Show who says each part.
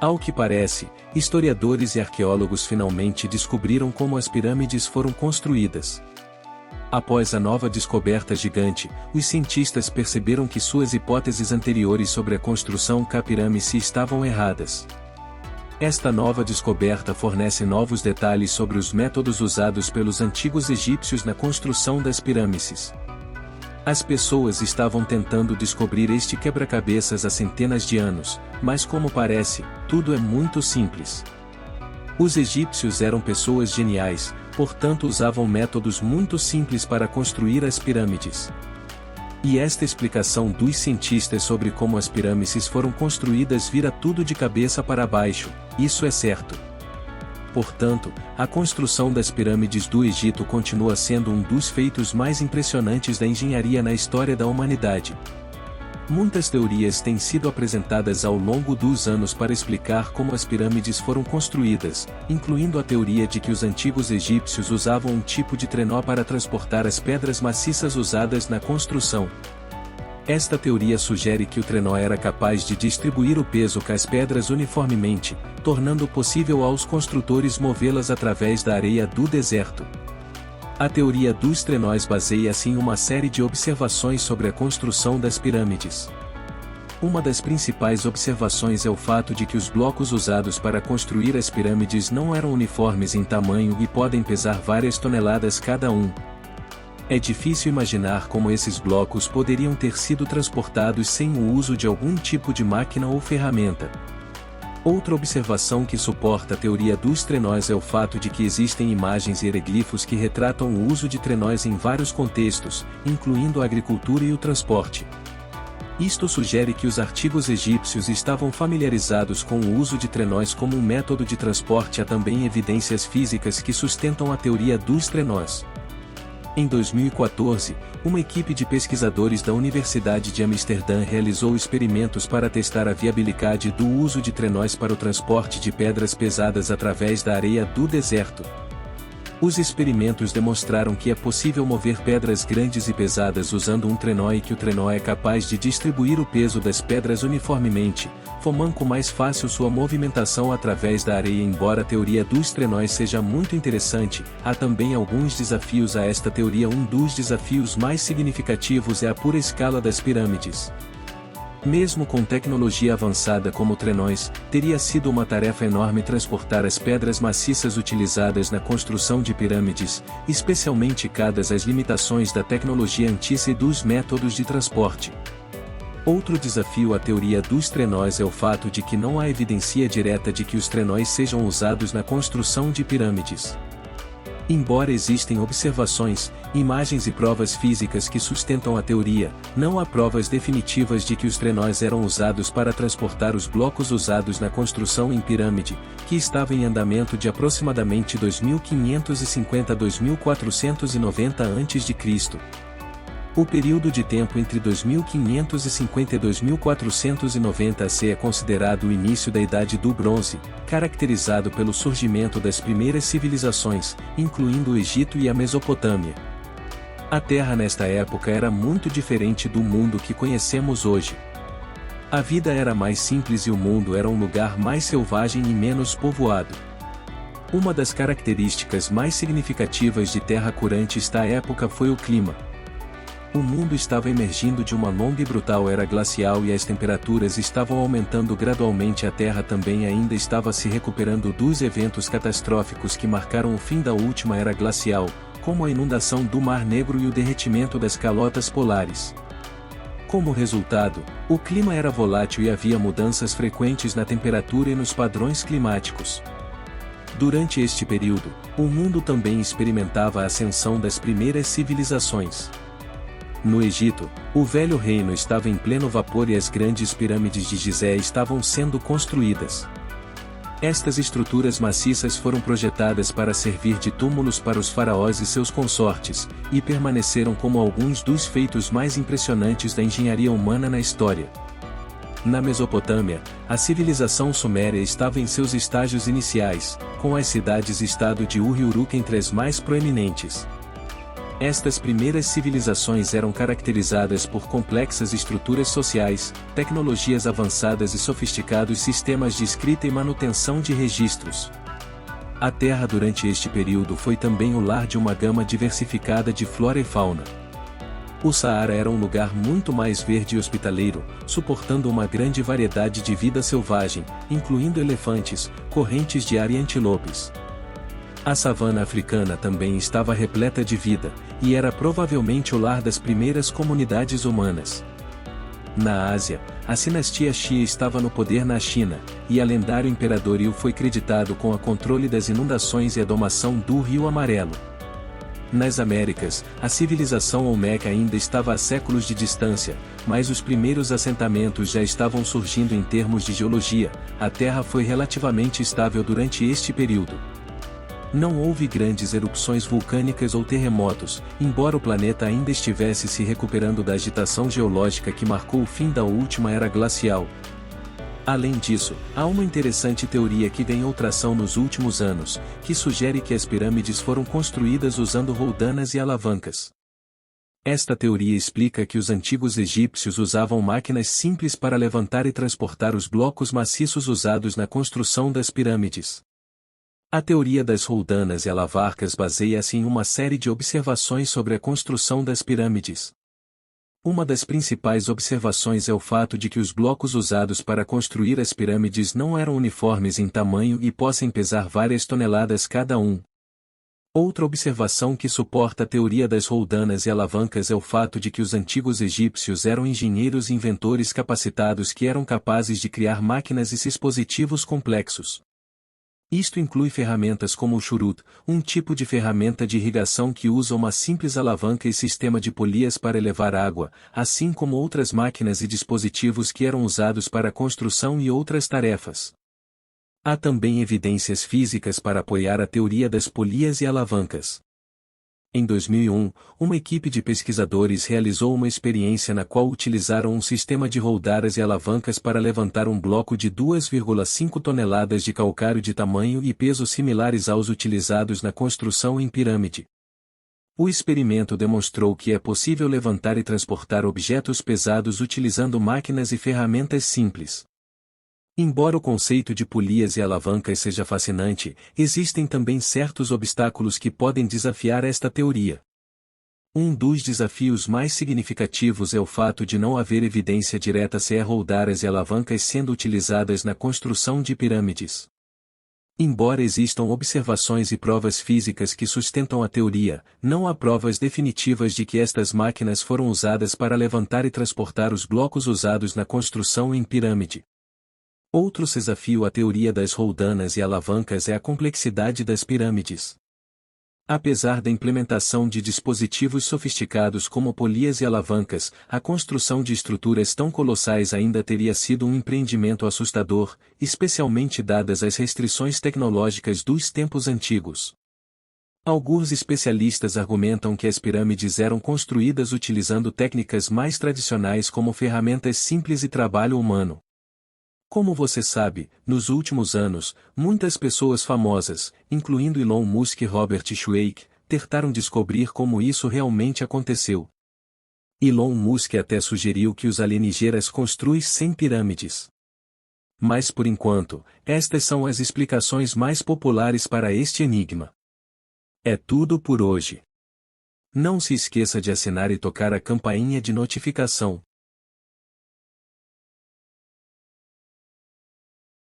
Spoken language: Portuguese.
Speaker 1: Ao que parece, historiadores e arqueólogos finalmente descobriram como as pirâmides foram construídas. Após a nova descoberta gigante, os cientistas perceberam que suas hipóteses anteriores sobre a construção K-pirâmide estavam erradas. Esta nova descoberta fornece novos detalhes sobre os métodos usados pelos antigos egípcios na construção das pirâmides. As pessoas estavam tentando descobrir este quebra-cabeças há centenas de anos, mas como parece, tudo é muito simples. Os egípcios eram pessoas geniais, portanto usavam métodos muito simples para construir as pirâmides. E esta explicação dos cientistas sobre como as pirâmides foram construídas vira tudo de cabeça para baixo, isso é certo. Portanto, a construção das pirâmides do Egito continua sendo um dos feitos mais impressionantes da engenharia na história da humanidade. Muitas teorias têm sido apresentadas ao longo dos anos para explicar como as pirâmides foram construídas, incluindo a teoria de que os antigos egípcios usavam um tipo de trenó para transportar as pedras maciças usadas na construção. Esta teoria sugere que o trenó era capaz de distribuir o peso das pedras uniformemente, tornando possível aos construtores movê-las através da areia do deserto. A teoria dos trenós baseia-se em uma série de observações sobre a construção das pirâmides. Uma das principais observações é o fato de que os blocos usados para construir as pirâmides não eram uniformes em tamanho e podem pesar várias toneladas cada um. É difícil imaginar como esses blocos poderiam ter sido transportados sem o uso de algum tipo de máquina ou ferramenta. Outra observação que suporta a teoria dos trenós é o fato de que existem imagens e hieroglifos que retratam o uso de trenós em vários contextos, incluindo a agricultura e o transporte. Isto sugere que os antigos egípcios estavam familiarizados com o uso de trenós como um método de transporte. Há também evidências físicas que sustentam a teoria dos trenós. Em 2014, uma equipe de pesquisadores da Universidade de Amsterdã realizou experimentos para testar a viabilidade do uso de trenós para o transporte de pedras pesadas através da areia do deserto. Os experimentos demonstraram que é possível mover pedras grandes e pesadas usando um trenó e que o trenó é capaz de distribuir o peso das pedras uniformemente, formando mais fácil sua movimentação através da areia. Embora a teoria dos trenós seja muito interessante, há também alguns desafios a esta teoria. Um dos desafios mais significativos é a pura escala das pirâmides. Mesmo com tecnologia avançada como trenós, teria sido uma tarefa enorme transportar as pedras maciças utilizadas na construção de pirâmides, especialmente dadas as limitações da tecnologia antiga e dos métodos de transporte. Outro desafio à teoria dos trenós é o fato de que não há evidência direta de que os trenós sejam usados na construção de pirâmides. Embora existem observações, imagens e provas físicas que sustentam a teoria, não há provas definitivas de que os trenós eram usados para transportar os blocos usados na construção em pirâmide, que estava em andamento de aproximadamente 2550 a 2490 a.C. O período de tempo entre 2550 e 2490 AC é considerado o início da Idade do Bronze, caracterizado pelo surgimento das primeiras civilizações, incluindo o Egito e a Mesopotâmia. A Terra nesta época era muito diferente do mundo que conhecemos hoje. A vida era mais simples e o mundo era um lugar mais selvagem e menos povoado. Uma das características mais significativas de Terra Curante esta época foi o clima. O mundo estava emergindo de uma longa e brutal era glacial e as temperaturas estavam aumentando gradualmente. A Terra também ainda estava se recuperando dos eventos catastróficos que marcaram o fim da última era glacial, como a inundação do Mar Negro e o derretimento das calotas polares. Como resultado, o clima era volátil e havia mudanças frequentes na temperatura e nos padrões climáticos. Durante este período, o mundo também experimentava a ascensão das primeiras civilizações. No Egito, o Velho Reino estava em pleno vapor e as grandes pirâmides de Gizé estavam sendo construídas. Estas estruturas maciças foram projetadas para servir de túmulos para os faraós e seus consortes, e permaneceram como alguns dos feitos mais impressionantes da engenharia humana na história. Na Mesopotâmia, a civilização suméria estava em seus estágios iniciais, com as cidades-estado de Ur e Uruk entre as mais proeminentes. Estas primeiras civilizações eram caracterizadas por complexas estruturas sociais, tecnologias avançadas e sofisticados sistemas de escrita e manutenção de registros. A Terra durante este período foi também o lar de uma gama diversificada de flora e fauna. O Saara era um lugar muito mais verde e hospitaleiro, suportando uma grande variedade de vida selvagem, incluindo elefantes, correntes de ar e antilopes. A savana africana também estava repleta de vida, e era provavelmente o lar das primeiras comunidades humanas. Na Ásia, a dinastia Xia estava no poder na China, e a lendário imperador Yu foi creditado com o controle das inundações e a domação do Rio Amarelo. Nas Américas, a civilização Olmeca ainda estava a séculos de distância, mas os primeiros assentamentos já estavam surgindo em termos de geologia. A Terra foi relativamente estável durante este período. Não houve grandes erupções vulcânicas ou terremotos, embora o planeta ainda estivesse se recuperando da agitação geológica que marcou o fim da última era glacial. Além disso, há uma interessante teoria que ganhou tração nos últimos anos, que sugere que as pirâmides foram construídas usando roldanas e alavancas. Esta teoria explica que os antigos egípcios usavam máquinas simples para levantar e transportar os blocos maciços usados na construção das pirâmides. A teoria das roldanas e alavancas baseia-se em uma série de observações sobre a construção das pirâmides. Uma das principais observações é o fato de que os blocos usados para construir as pirâmides não eram uniformes em tamanho e possam pesar várias toneladas cada um. Outra observação que suporta a teoria das roldanas e alavancas é o fato de que os antigos egípcios eram engenheiros e inventores capacitados que eram capazes de criar máquinas e dispositivos complexos. Isto inclui ferramentas como o churut, um tipo de ferramenta de irrigação que usa uma simples alavanca e sistema de polias para elevar água, assim como outras máquinas e dispositivos que eram usados para a construção e outras tarefas. Há também evidências físicas para apoiar a teoria das polias e alavancas. Em 2001, uma equipe de pesquisadores realizou uma experiência na qual utilizaram um sistema de roldanas e alavancas para levantar um bloco de 2,5 toneladas de calcário de tamanho e peso similares aos utilizados na construção em pirâmide. O experimento demonstrou que é possível levantar e transportar objetos pesados utilizando máquinas e ferramentas simples. Embora o conceito de polias e alavancas seja fascinante, existem também certos obstáculos que podem desafiar esta teoria. Um dos desafios mais significativos é o fato de não haver evidência direta se há roldanas e alavancas sendo utilizadas na construção de pirâmides. Embora existam observações e provas físicas que sustentam a teoria, não há provas definitivas de que estas máquinas foram usadas para levantar e transportar os blocos usados na construção em pirâmide. Outro desafio à teoria das roldanas e alavancas é a complexidade das pirâmides. Apesar da implementação de dispositivos sofisticados como polias e alavancas, a construção de estruturas tão colossais ainda teria sido um empreendimento assustador, especialmente dadas as restrições tecnológicas dos tempos antigos. Alguns especialistas argumentam que as pirâmides eram construídas utilizando técnicas mais tradicionais como ferramentas simples e trabalho humano. Como você sabe, nos últimos anos, muitas pessoas famosas, incluindo Elon Musk e Robert Schweik, tentaram descobrir como isso realmente aconteceu. Elon Musk até sugeriu que os alienígenas construíssem pirâmides. Mas por enquanto, estas são as explicações mais populares para este enigma. É tudo por hoje. Não se esqueça de assinar e tocar a campainha de notificação.